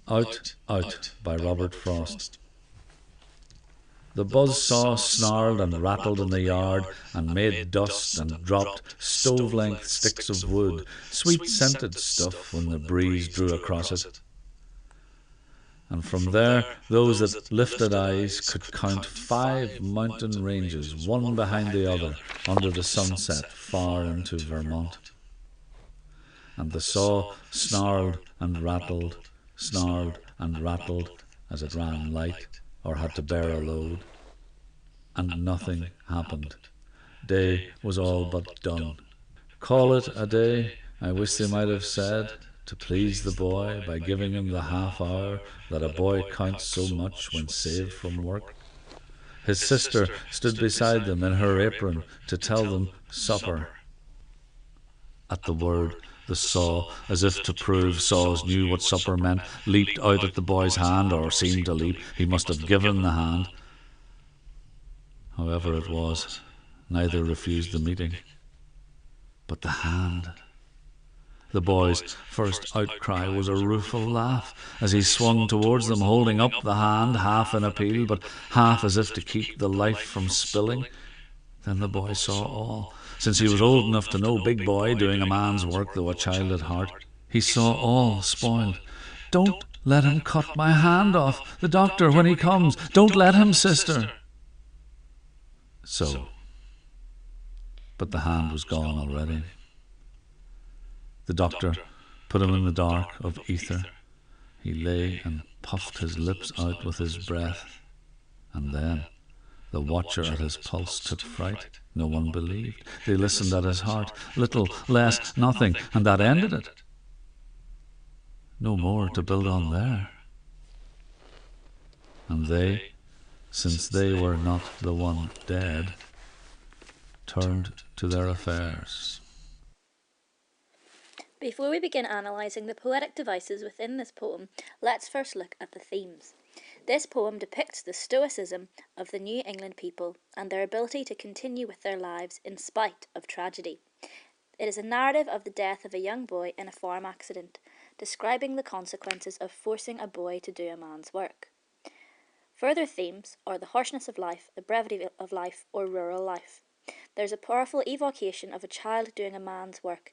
Out, Out by Robert Frost. The buzzsaw snarled and rattled in the yard and made dust and dropped stove-length sticks of wood, sweet-scented stuff when the breeze drew across it. And from there, those that lifted eyes could count 5 mountain ranges, one behind the other, under the sunset, far into Vermont. And the saw snarled and rattled as it ran light or had to bear a load. And nothing happened. Day was all but done. Call it a day, I wish they might have said, to please the boy by giving him the half hour that a boy counts so much when saved from work. His sister stood beside them in her apron to tell them supper. At the word, the saw, as if to prove saws knew what supper meant, leaped out at the boy's hand, or seemed to leap. He must have given the hand. However it was, neither refused the meeting. But the hand. The boy's first outcry was a rueful laugh as he swung towards them, holding up the hand, half in appeal, but half as if to keep the life from spilling. Then the boy saw all, since he was old enough to know, big boy, doing a man's work, though a child at heart. He saw all spoiled. "Don't let him cut my hand off, the doctor, when he comes. Don't let him, sister." So, but the hand was gone already. The doctor put him in the dark of ether. He lay and puffed his lips out with his breath. And then the watcher at his pulse took fright. No one believed. They listened at his heart. Little, less, nothing, and that ended it. No more to build on there. And they, since they were not the one dead, turned to their affairs. Before we begin analysing the poetic devices within this poem, let's first look at the themes. This poem depicts the stoicism of the New England people and their ability to continue with their lives in spite of tragedy. It is a narrative of the death of a young boy in a farm accident, describing the consequences of forcing a boy to do a man's work. Further themes are the harshness of life, the brevity of life, or rural life. There's a powerful evocation of a child doing a man's work,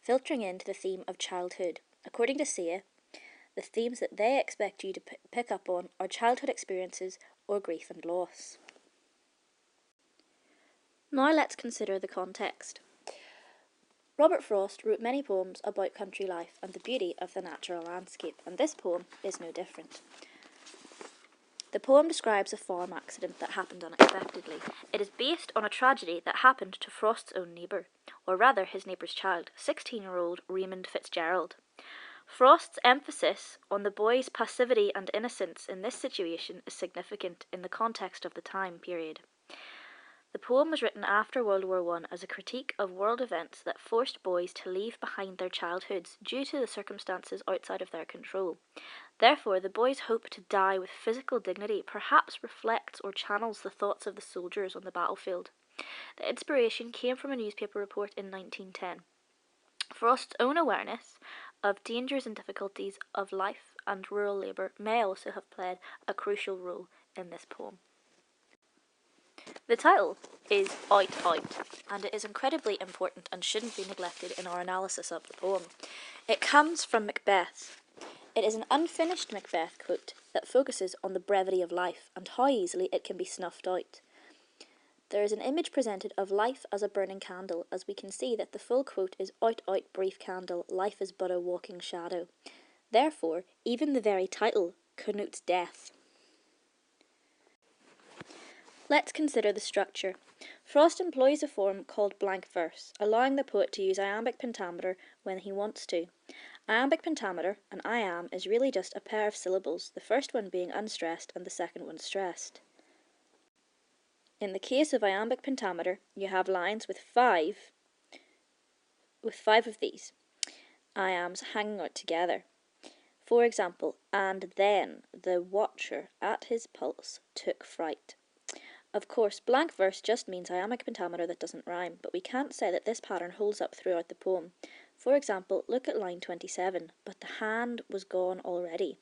filtering into the theme of childhood. According to Sia, the themes that they expect you to pick up on are childhood experiences or grief and loss. Now let's consider the context. Robert Frost wrote many poems about country life and the beauty of the natural landscape, and this poem is no different. The poem describes a farm accident that happened unexpectedly. It is based on a tragedy that happened to Frost's own neighbour, or rather his neighbour's child, 16-year-old Raymond Fitzgerald. Frost's emphasis on the boy's passivity and innocence in this situation is significant in the context of the time period. The poem was written after World War I as a critique of world events that forced boys to leave behind their childhoods due to the circumstances outside of their control. Therefore, the boy's hope to die with physical dignity perhaps reflects or channels the thoughts of the soldiers on the battlefield. The inspiration came from a newspaper report in 1910. Frost's own awareness of dangers and difficulties of life and rural labour may also have played a crucial role in this poem. The title is Out, and it is incredibly important and shouldn't be neglected in our analysis of the poem. It comes from Macbeth. It is an unfinished Macbeth quote that focuses on the brevity of life and how easily it can be snuffed out. There is an image presented of life as a burning candle, as we can see that the full quote is Out, brief candle, life is but a walking shadow. Therefore, even the very title connotes death. Let's consider the structure. Frost employs a form called blank verse, allowing the poet to use iambic pentameter when he wants to. Iambic pentameter, and iamb, is really just a pair of syllables, the first one being unstressed and the second one stressed. In the case of iambic pentameter, you have lines with five of these iambs hanging out together. For example, and then the watcher at his pulse took fright. Of course, blank verse just means iambic pentameter that doesn't rhyme, but we can't say that this pattern holds up throughout the poem. For example, look at line 27, but the hand was gone already.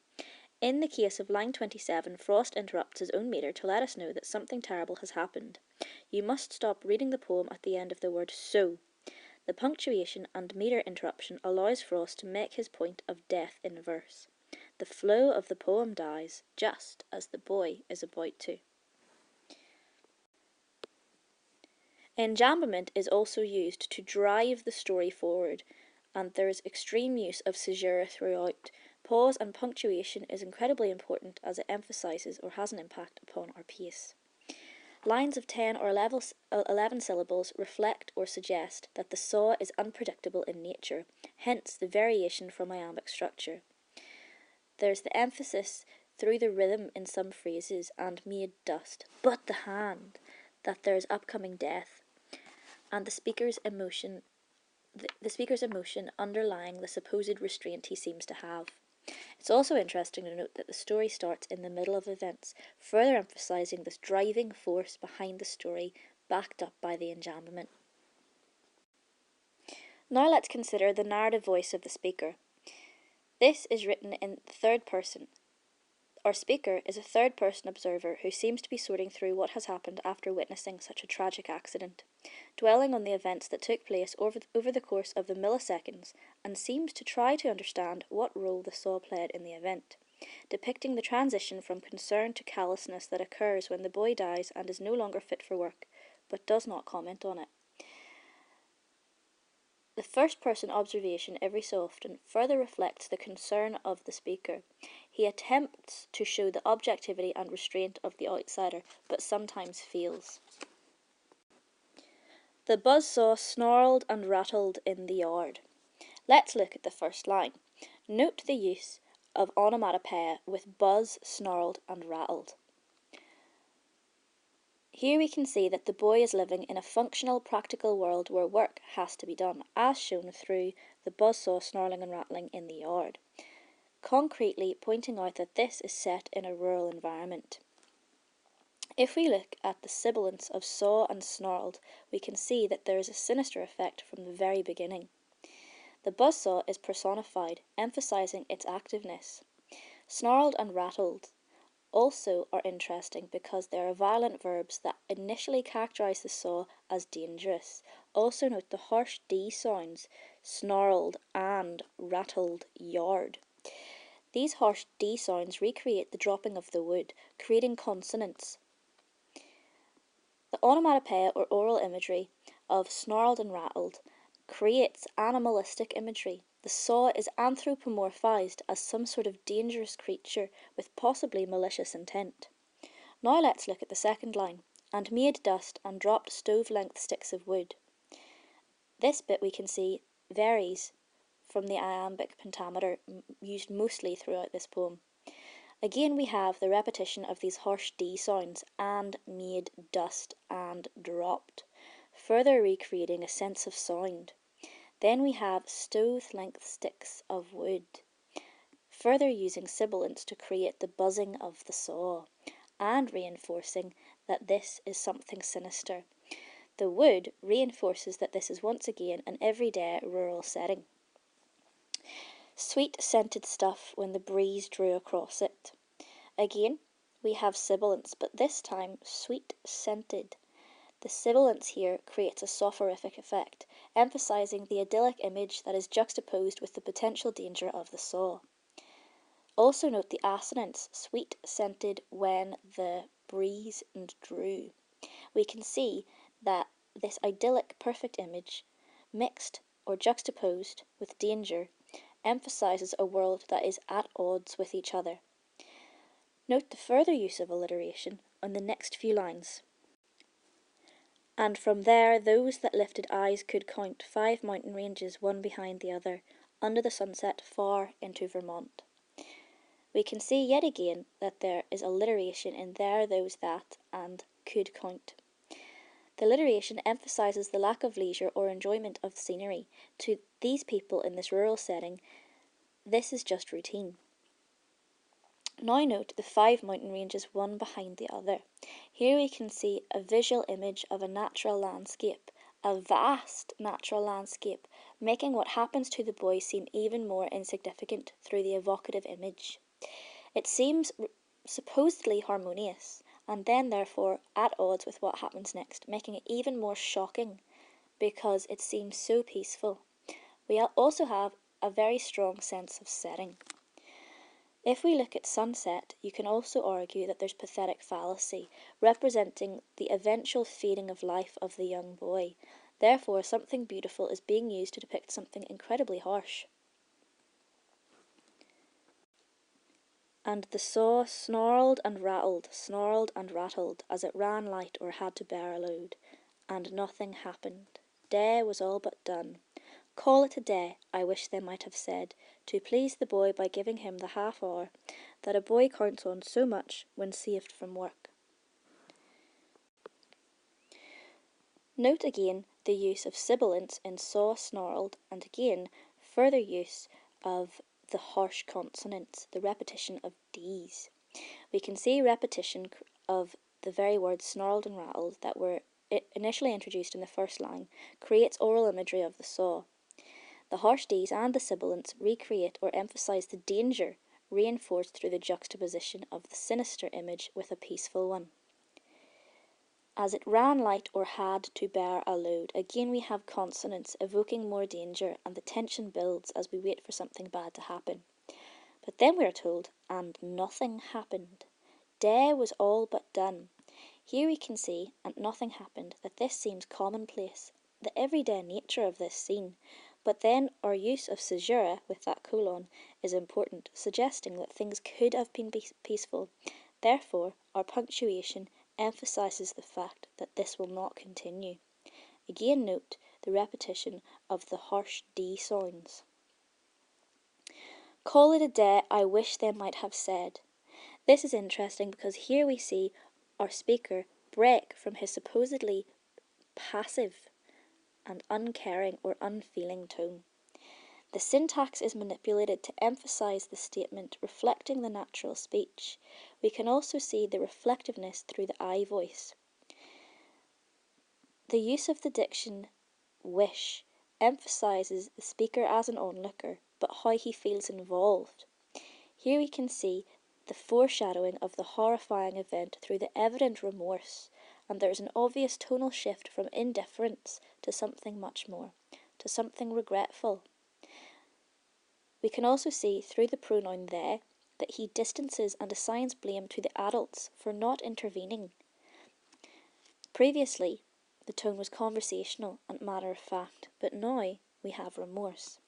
In the case of line 27, Frost interrupts his own metre to let us know that something terrible has happened. You must stop reading the poem at the end of the word so. The punctuation and metre interruption allows Frost to make his point of death in verse. The flow of the poem dies just as the boy is about to. Enjambment is also used to drive the story forward, and there is extreme use of caesura throughout. Pause and punctuation is incredibly important as it emphasises or has an impact upon our pace. Lines of 10 or 11 syllables reflect or suggest that the saw is unpredictable in nature, hence the variation from iambic structure. There's the emphasis through the rhythm in some phrases and made dust, but the hand, that there is upcoming death, and the speaker's emotion underlying the supposed restraint he seems to have. It's also interesting to note that the story starts in the middle of events, further emphasising this driving force behind the story, backed up by the enjambment. Now let's consider the narrative voice of the speaker. This is written in third person. Our speaker is a third-person observer who seems to be sorting through what has happened after witnessing such a tragic accident, dwelling on the events that took place over the course of the milliseconds, and seems to try to understand what role the saw played in the event, depicting the transition from concern to callousness that occurs when the boy dies and is no longer fit for work, but does not comment on it. The first-person observation every so often further reflects the concern of the speaker. He attempts to show the objectivity and restraint of the outsider, but sometimes fails. The buzzsaw snarled and rattled in the yard. Let's look at the first line. Note the use of onomatopoeia with buzz, snarled and rattled. Here we can see that the boy is living in a functional, practical world where work has to be done, as shown through the buzzsaw snarling and rattling in the yard, concretely pointing out that this is set in a rural environment. If we look at the sibilance of saw and snarled, we can see that there is a sinister effect from the very beginning. The buzzsaw is personified, emphasising its activeness. Snarled and rattled also are interesting because they are violent verbs that initially characterise the saw as dangerous. Also note the harsh D sounds, snarled and rattled yard. These harsh D sounds recreate the dropping of the wood, creating consonants. The onomatopoeia or oral imagery of snarled and rattled creates animalistic imagery. The saw is anthropomorphized as some sort of dangerous creature with possibly malicious intent. Now let's look at the second line. And made dust and dropped stove-length sticks of wood. This bit we can see varies from the iambic pentameter used mostly throughout this poem. Again we have the repetition of these harsh D sounds, and made dust and dropped, further recreating a sense of sound. Then we have stove-length sticks of wood, further using sibilance to create the buzzing of the saw, and reinforcing that this is something sinister. The wood reinforces that this is once again an everyday rural setting. Sweet scented stuff when the breeze drew across it. Again, we have sibilance, but this time sweet scented. The sibilance here creates a soporific effect, emphasising the idyllic image that is juxtaposed with the potential danger of the saw. Also note the assonance, sweet scented when the breeze drew. We can see that this idyllic perfect image, mixed or juxtaposed with danger, emphasises a world that is at odds with each other. Note the further use of alliteration on the next few lines. And from there those that lifted eyes could count 5 mountain ranges one behind the other, under the sunset far into Vermont. We can see yet again that there is alliteration in there, those that, and could count. The alliteration emphasises the lack of leisure or enjoyment of the scenery. To these people in this rural setting, this is just routine. Now note the 5 mountain ranges one behind the other. Here we can see a visual image of a natural landscape, a vast natural landscape, making what happens to the boy seem even more insignificant through the evocative image. It seems supposedly harmonious, and then therefore at odds with what happens next, making it even more shocking because it seems so peaceful. We also have a very strong sense of setting. If we look at sunset, you can also argue that there's pathetic fallacy, representing the eventual fading of life of the young boy. Therefore, something beautiful is being used to depict something incredibly harsh. And the saw snarled and rattled, as it ran light or had to bear a load, and nothing happened. Day was all but done. Call it a day, I wish they might have said, to please the boy by giving him the half hour that a boy counts on so much when saved from work. Note again the use of sibilants in saw, snarled, and again further use of the harsh consonants, the repetition of D's. We can see repetition of the very words snarled and rattled that were initially introduced in the first line creates oral imagery of the saw. The harsh D's and the sibilants recreate or emphasize the danger, reinforced through the juxtaposition of the sinister image with a peaceful one. As it ran light or had to bear a load, again we have consonants evoking more danger, and the tension builds as we wait for something bad to happen. But then we are told, and nothing happened. Day was all but done. Here we can see, and nothing happened, that this seems commonplace, the everyday nature of this scene. But then our use of caesura with that colon is important, suggesting that things could have been peaceful. Therefore, our punctuation emphasises the fact that this will not continue. Again note the repetition of the harsh D sounds. Call it a day, I wish they might have said. This is interesting because here we see our speaker break from his supposedly passive and uncaring or unfeeling tone. The syntax is manipulated to emphasize the statement, reflecting the natural speech. We can also see the reflectiveness through the I voice. The use of the diction wish emphasizes the speaker as an onlooker, but how he feels involved. Here we can see the foreshadowing of the horrifying event through the evident remorse, and there is an obvious tonal shift from indifference to something much more, to something regretful. We can also see through the pronoun they that he distances and assigns blame to the adults for not intervening. Previously, the tone was conversational and matter of fact, but now we have remorse.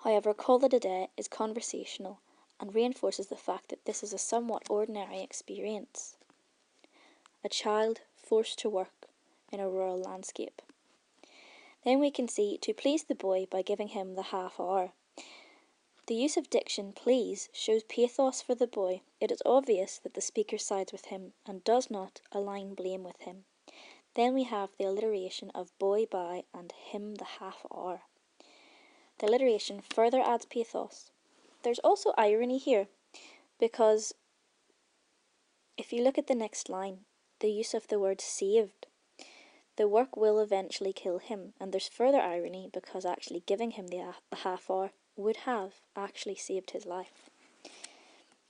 However, call it a day is conversational and reinforces the fact that this is a somewhat ordinary experience. A child forced to work in a rural landscape. Then we can see to please the boy by giving him the half hour. The use of diction please shows pathos for the boy. It is obvious that the speaker sides with him and does not align blame with him. Then we have the alliteration of boy by and him the half hour. The alliteration further adds pathos. There's also irony here, because if you look at the next line, the use of the word saved, the work will eventually kill him, and there's further irony because actually giving him the half hour would have actually saved his life.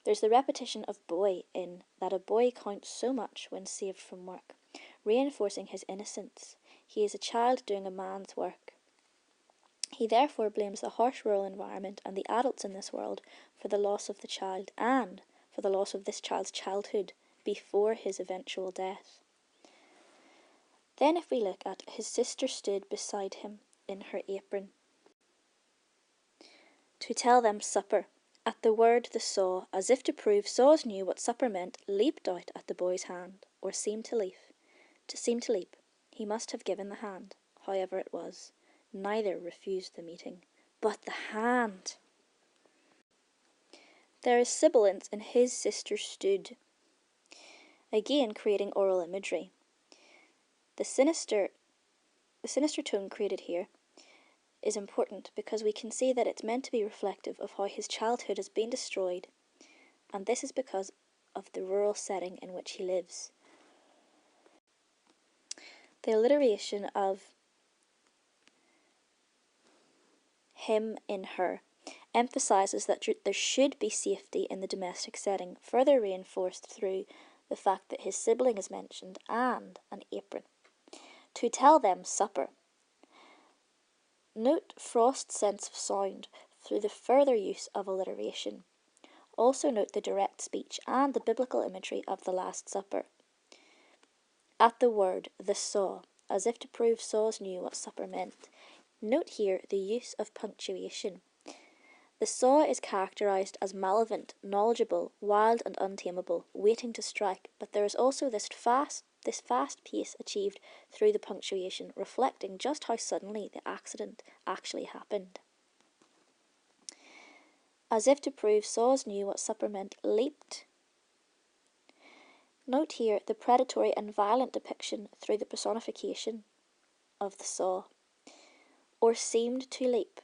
There's the repetition of boy in that a boy counts so much when saved from work, reinforcing his innocence. He is a child doing a man's work. He therefore blames the harsh rural environment and the adults in this world for the loss of the child and for the loss of this child's childhood before his eventual death. Then if we look at his sister stood beside him in her apron to tell them supper. At the word the saw, as if to prove saws knew what supper meant, leaped out at the boy's hand, or seemed to leap. He must have given the hand, however it was. Neither refused the meeting, but the hand. There is sibilance in his sister stood, again creating oral imagery. The sinister tone created here is important because we can see that it's meant to be reflective of how his childhood has been destroyed, and this is because of the rural setting in which he lives. The alliteration of him in her emphasises that there should be safety in the domestic setting, further reinforced through the fact that his sibling is mentioned and an apron. To tell them supper. Note Frost's sense of sound through the further use of alliteration. Also note the direct speech and the biblical imagery of the Last Supper. At the word, the saw, as if to prove saws knew what supper meant. Note here the use of punctuation. The saw is characterised as malevolent, knowledgeable, wild and untamable, waiting to strike, but there is also this fast pace achieved through the punctuation, reflecting just how suddenly the accident actually happened. As if to prove saws knew what supper meant, leaped. Note here the predatory and violent depiction through the personification of the saw, or seemed to leap.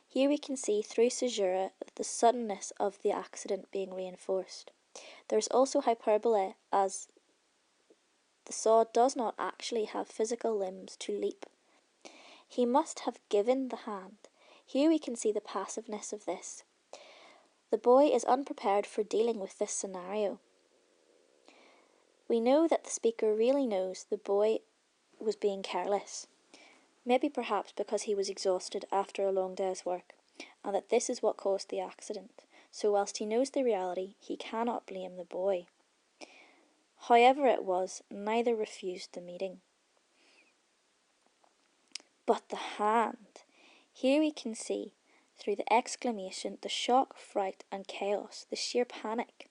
Here we can see through caesura the suddenness of the accident being reinforced. There is also hyperbole, as the saw does not actually have physical limbs to leap. He must have given the hand. Here we can see the passiveness of this. The boy is unprepared for dealing with this scenario. We know that the speaker really knows the boy was being careless. Maybe perhaps because he was exhausted after a long day's work, and that this is what caused the accident. So whilst he knows the reality, he cannot blame the boy. However it was, neither refused the meeting. But the hand. Here we can see, through the exclamation, the shock, fright and chaos, the sheer panic.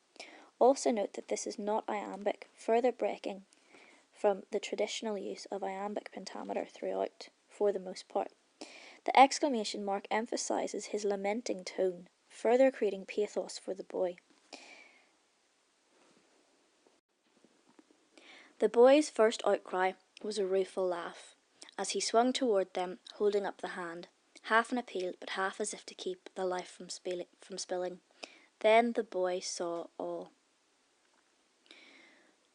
Also note that this is not iambic, further breaking from the traditional use of iambic pentameter throughout, for the most part. The exclamation mark emphasises his lamenting tone, further creating pathos for the boy. The boy's first outcry was a rueful laugh, as he swung toward them, holding up the hand, half in appeal, but half as if to keep the life from spilling. Then the boy saw all.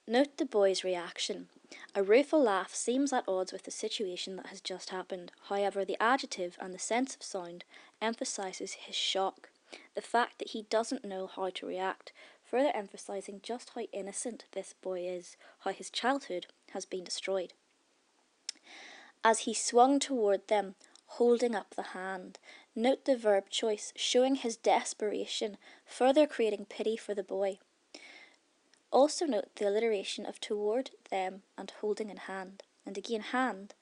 Note the boy's reaction. A rueful laugh seems at odds with the situation that has just happened. However, the adjective and the sense of sound emphasises his shock, the fact that he doesn't know how to react, further emphasising just how innocent this boy is, how his childhood has been destroyed. As he swung toward them, holding up the hand, note the verb choice, showing his desperation, further creating pity for the boy. Also note the alliteration of toward them and holding in hand. And again, hand,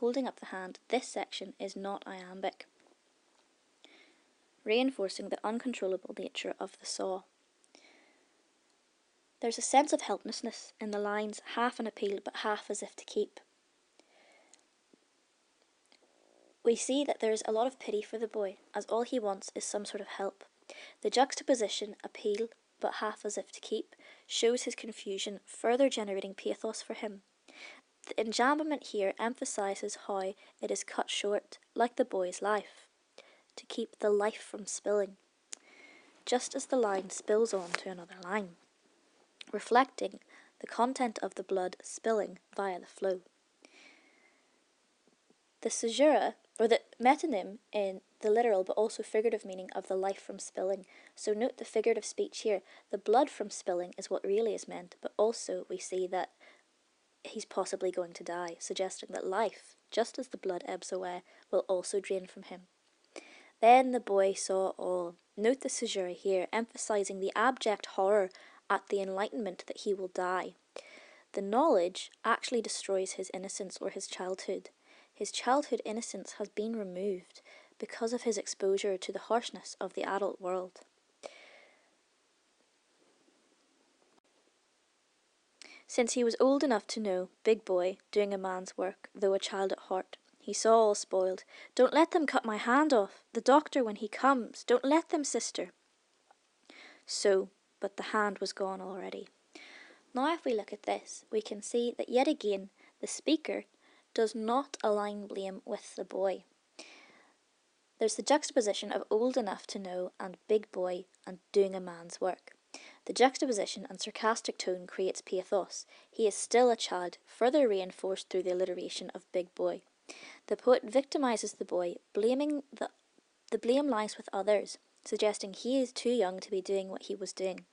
holding up the hand, this section is not iambic, reinforcing the uncontrollable nature of the saw. There's a sense of helplessness in the lines, half an appeal but half as if to keep. We see that there is a lot of pity for the boy, as all he wants is some sort of help. The juxtaposition, appeal but half as if to keep, shows his confusion, further generating pathos for him. The enjambment here emphasises how it is cut short, like the boy's life, to keep the life from spilling, just as the line spills on to another line, reflecting the content of the blood spilling via the flow. The caesura, or the metonym in the literal but also figurative meaning of the life from spilling. So note the figurative speech here. The blood from spilling is what really is meant, but also we see that he's possibly going to die, suggesting that life, just as the blood ebbs away, will also drain from him. Then the boy saw all. Note the caesura here, emphasising the abject horror at the enlightenment that he will die. The knowledge actually destroys his innocence or his childhood. His childhood innocence has been removed because of his exposure to the harshness of the adult world. Since he was old enough to know, big boy, doing a man's work, though a child at heart, he saw all spoiled. Don't let them cut my hand off. The doctor when he comes. Don't let them, sister. So, but the hand was gone already. Now if we look at this, we can see that yet again the speaker does not align blame with the boy. There's the juxtaposition of old enough to know and big boy and doing a man's work. The juxtaposition and sarcastic tone creates pathos. He is still a child, further reinforced through the alliteration of big boy. The poet victimises the boy, blaming the The blame lies with others, suggesting he is too young to be doing what he was doing.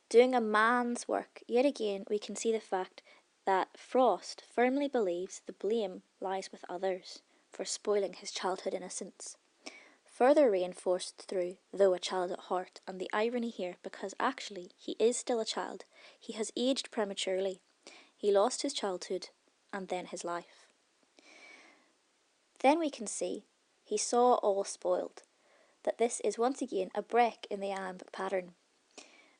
Doing a man's work, yet again we can see the fact that Frost firmly believes the blame lies with others for spoiling his childhood innocence. Further reinforced through though a child at heart, and the irony here because actually he is still a child. He has aged prematurely. He lost his childhood and then his life. Then we can see he saw all spoiled, that this is once again a break in the iambic pattern.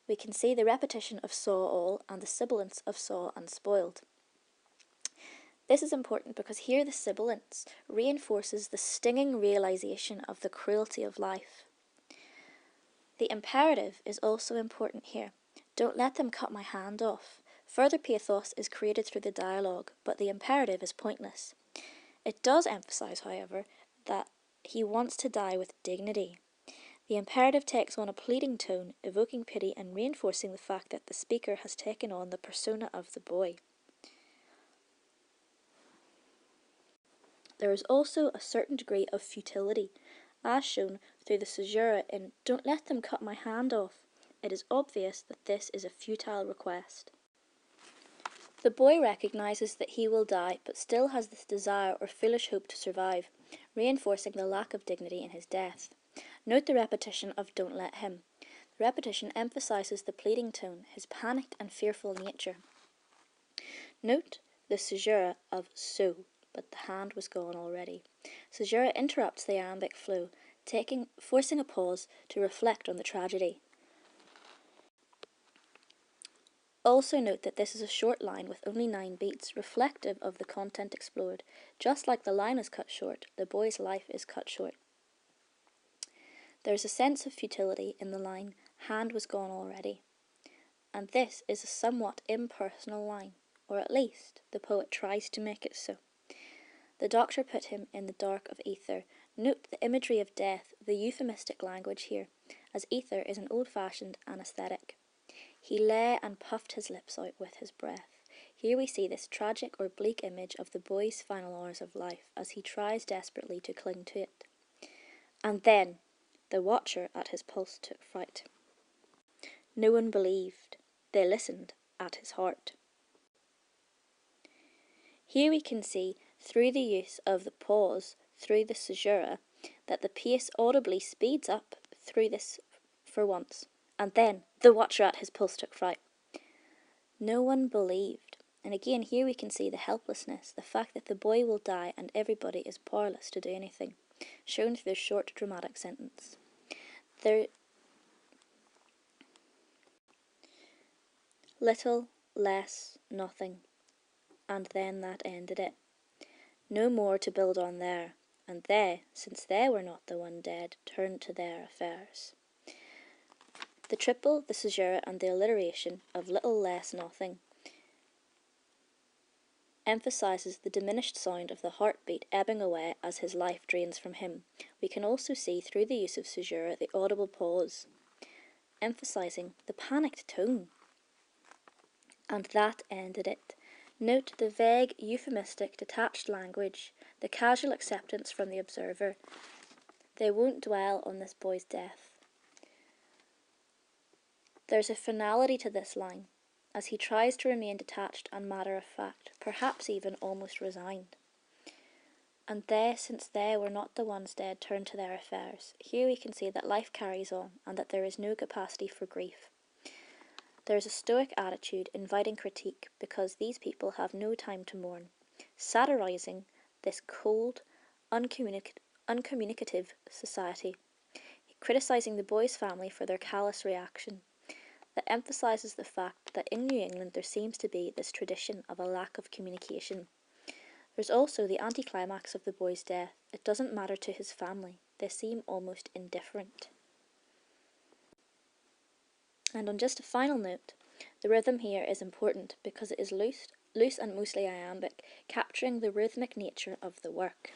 We can see the repetition of saw all and the sibilance of saw and spoiled. This is important because here the sibilance reinforces the stinging realization of the cruelty of life. The imperative is also important here. Don't let them cut my hand off. Further pathos is created through the dialogue, but the imperative is pointless. It does emphasize, however, that he wants to die with dignity. The imperative takes on a pleading tone, evoking pity and reinforcing the fact that the speaker has taken on the persona of the boy. There is also a certain degree of futility, as shown through the caesura in "Don't let them cut my hand off." It is obvious that this is a futile request. The boy recognises that he will die, but still has this desire or foolish hope to survive, reinforcing the lack of dignity in his death. Note the repetition of "don't let him." The repetition emphasises the pleading tone, his panicked and fearful nature. Note the caesura of "so," but the hand was gone already. Caesura interrupts the iambic flow, forcing a pause to reflect on the tragedy. Also note that this is a short line with only 9 beats, reflective of the content explored. Just like the line is cut short, the boy's life is cut short. There is a sense of futility in the line, "hand was gone already." And this is a somewhat impersonal line, or at least the poet tries to make it so. The doctor put him in the dark of ether. Note the imagery of death, the euphemistic language here, as ether is an old-fashioned anaesthetic. He lay and puffed his lips out with his breath. Here we see this tragic or bleak image of the boy's final hours of life as he tries desperately to cling to it. And then, the watcher at his pulse took fright. No one believed. They listened at his heart. Here we can see, through the use of the pause through the caesura, that the pace audibly speeds up through this for once. And then, the watcher at his pulse took fright. No one believed. And again, here we can see the helplessness, the fact that the boy will die and everybody is powerless to do anything, shown through the short dramatic sentence. Little, less, nothing. And then that ended it. No more to build on there. And they, since they were not the one dead, turned to their affairs. The triple, the caesura, and the alliteration of little, less, nothing emphasises the diminished sound of the heartbeat ebbing away as his life drains from him. We can also see through the use of caesura the audible pause, emphasising the panicked tone. And that ended it. Note the vague, euphemistic, detached language, the casual acceptance from the observer. They won't dwell on this boy's death. There's a finality to this line, as he tries to remain detached and matter-of-fact, perhaps even almost resigned. And they, since they were not the ones dead, turned to their affairs. Here we can see that life carries on, and that there is no capacity for grief. There is a stoic attitude inviting critique because these people have no time to mourn, satirising this cold, uncommunicative society, criticising the boy's family for their callous reaction. That emphasises the fact that in New England there seems to be this tradition of a lack of communication. There's also the anticlimax of the boy's death. It doesn't matter to his family. They seem almost indifferent. And on just a final note, the rhythm here is important because it is loose and mostly iambic, capturing the rhythmic nature of the work.